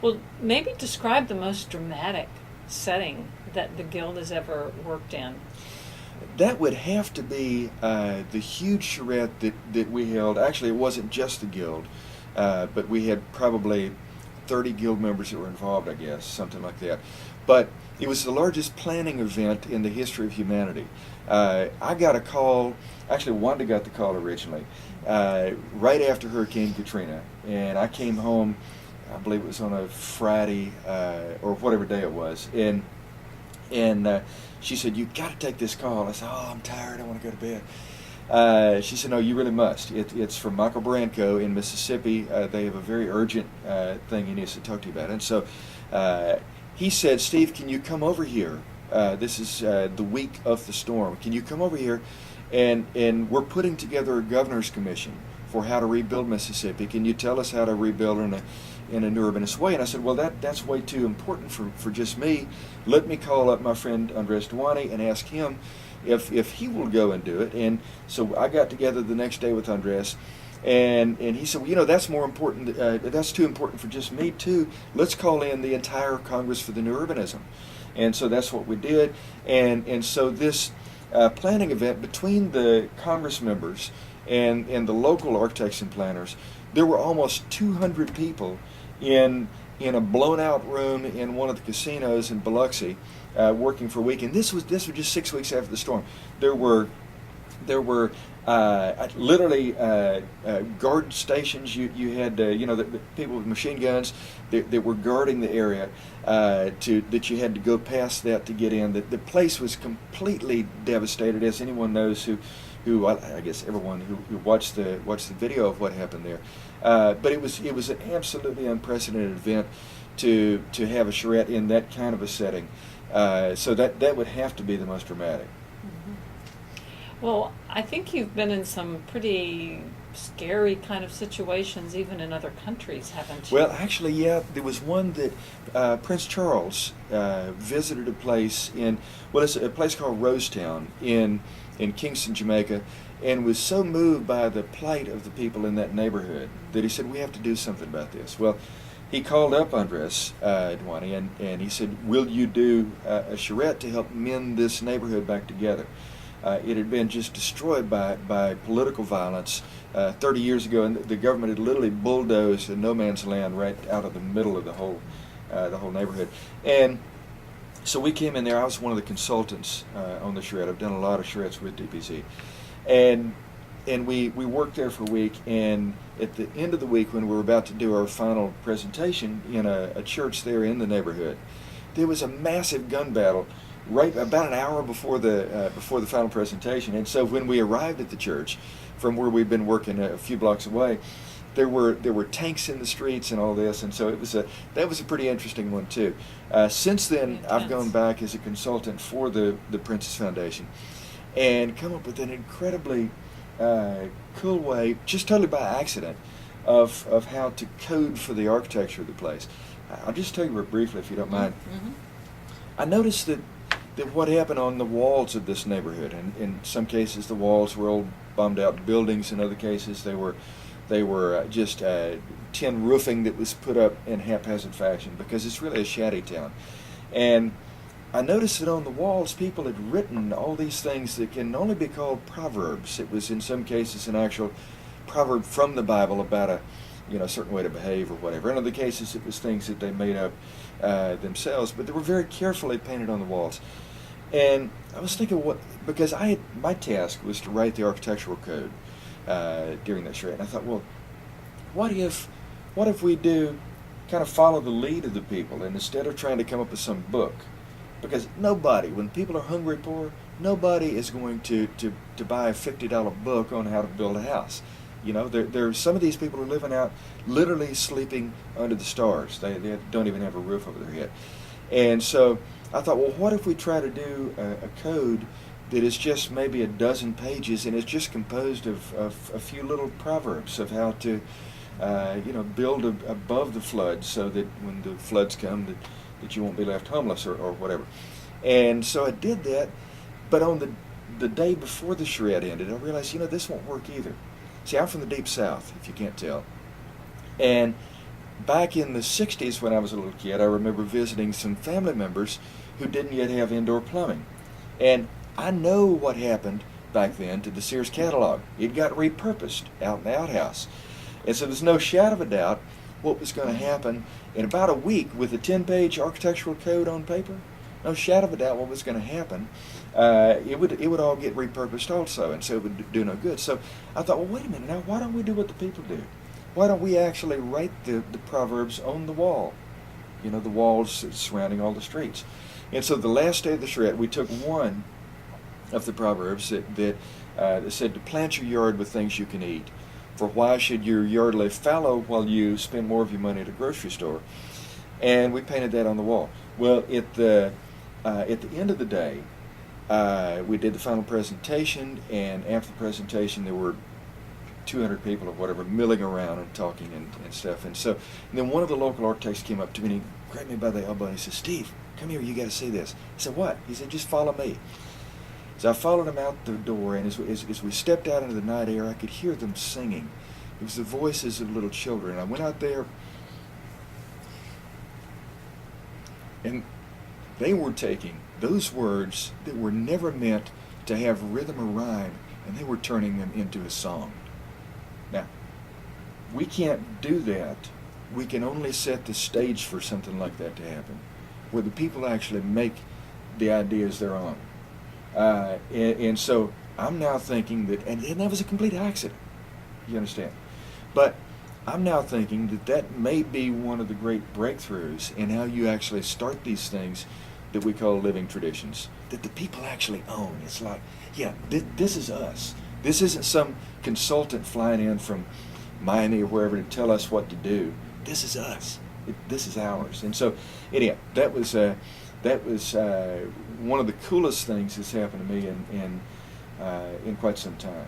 Well, maybe describe the most dramatic setting that the Guild has ever worked in. That would have to be the huge charrette that we held. Actually, it wasn't just the Guild, but we had probably 30 Guild members that were involved, I guess, something like that. But it was the largest planning event in the history of humanity. I got a call, actually Wanda got the call originally, right after Hurricane Katrina. And I came home, I believe it was on a Friday, or whatever day it was. And she said, "You got to take this call." I said, "Oh, I'm tired. I want to go to bed." She said, "No, you really must. It's from Michael Branco in Mississippi. They have a very urgent thing he needs to talk to you about." And so he said, "Steve, can you come over here? This is the week of the storm. Can you come over here? And we're putting together a governor's commission for how to rebuild Mississippi. Can you tell us how to rebuild in a new urbanist way?" And I said, "Well, that's way too important for just me. Let me call up my friend Andres Duane and ask him if he will go and do it." And so I got together the next day with Andres, and he said, "Well, that's more important. That's too important for just me too. Let's call in the entire Congress for the New Urbanism." And so that's what we did. And so this planning event between the Congress members and the local architects and planners, there were almost 200 people in a blown out room in one of the casinos in Biloxi, working for a week. And this was just 6 weeks after the storm. There were literally guard stations. You had the people with machine guns that were guarding the area, that you had to go past that to get in. The place was completely devastated, as anyone knows who I guess everyone who watched the video of what happened there. But it was an absolutely unprecedented event to have a charrette in that kind of a setting. So that would have to be the most dramatic. Well, I think you've been in some pretty scary kind of situations, even in other countries, haven't you? Well, actually, yeah, there was one that Prince Charles visited a place it's a place called Rosetown in Kingston, Jamaica, and was so moved by the plight of the people in that neighborhood that he said, "We have to do something about this." Well, he called up Andres Duane, and he said, "Will you do a charrette to help mend this neighborhood back together?" It had been just destroyed by political violence 30 years ago, and the government had literally bulldozed a no man's land right out of the middle of the whole neighborhood. And so we came in there. I was one of the consultants on the charrette. I've done a lot of charrettes with DPC, and we worked there for a week. And at the end of the week, when we were about to do our final presentation in a church there in the neighborhood, there was a massive gun battle right about an hour before the final presentation. And so when we arrived at the church, from where we'd been working a few blocks away, there were tanks in the streets and all this, and so that was a pretty interesting one too. Since then, I've gone back as a consultant for the Princess Foundation, and come up with an incredibly cool way, just totally by accident, of how to code for the architecture of the place. I'll just tell you briefly, if you don't mind. Mm-hmm. I noticed that what happened on the walls of this neighborhood, and in some cases the walls were old bombed out buildings. In other cases they were just tin roofing that was put up in haphazard fashion, because it's really a shanty town. And I noticed that on the walls people had written all these things that can only be called proverbs. It was in some cases an actual proverb from the Bible about a certain way to behave or whatever. In other cases it was things that they made up themselves, but they were very carefully painted on the walls. And I was thinking, because my task was to write the architectural code during that charrette, and I thought, well, what if we do kind of follow the lead of the people, and instead of trying to come up with some book, because when people are hungry poor, nobody is going to buy a $50 book on how to build a house. There's some of these people are living out, literally sleeping under the stars. They don't even have a roof over their head. And so I thought, well, what if we try to do a code that is just maybe a dozen pages, and it's just composed of a few little proverbs of how to build above the flood, so that when the floods come, that you won't be left homeless or whatever. And so I did that, but on the day before the charrette ended, I realized, this won't work either. See, I'm from the Deep South, if you can't tell. And back in the 60s when I was a little kid, I remember visiting some family members who didn't yet have indoor plumbing. And I know what happened back then to the Sears catalog. It got repurposed out in the outhouse. And so there's no shadow of a doubt what was going to happen in about a week with a 10-page architectural code on paper. No shadow of a doubt what was going to happen. It would all get repurposed also, and so it would do no good. So I thought, well, wait a minute, now why don't we do what the people do? Why don't we actually write the proverbs on the wall? You know, the walls surrounding all the streets. And so the last day of the charrette, we took one of the proverbs that said to plant your yard with things you can eat. For why should your yard lay fallow while you spend more of your money at a grocery store? And we painted that on the wall. Well, at the end of the day, we did the final presentation, and after the presentation there were 200 people or whatever milling around and talking and stuff. And then one of the local architects came up to me and he grabbed me by the elbow and he said, "Steve, come here, you got to see this." I said, "What?" He said, "Just follow me." So I followed him out the door, and as we stepped out into the night air, I could hear them singing. It was the voices of little children. I went out there, and they were taking those words that were never meant to have rhythm or rhyme, and they were turning them into a song. Now, we can't do that. We can only set the stage for something like that to happen, where the people actually make the ideas their own. And so I'm now thinking that, and that was a complete accident, you understand? But I'm now thinking that that may be one of the great breakthroughs in how you actually start these things that we call living traditions, that the people actually own. It's like, yeah, this is us. This isn't some consultant flying in from Miami or wherever to tell us what to do. This is us. This is ours. And so, anyhow, that was one of the coolest things that's happened to me in quite some time.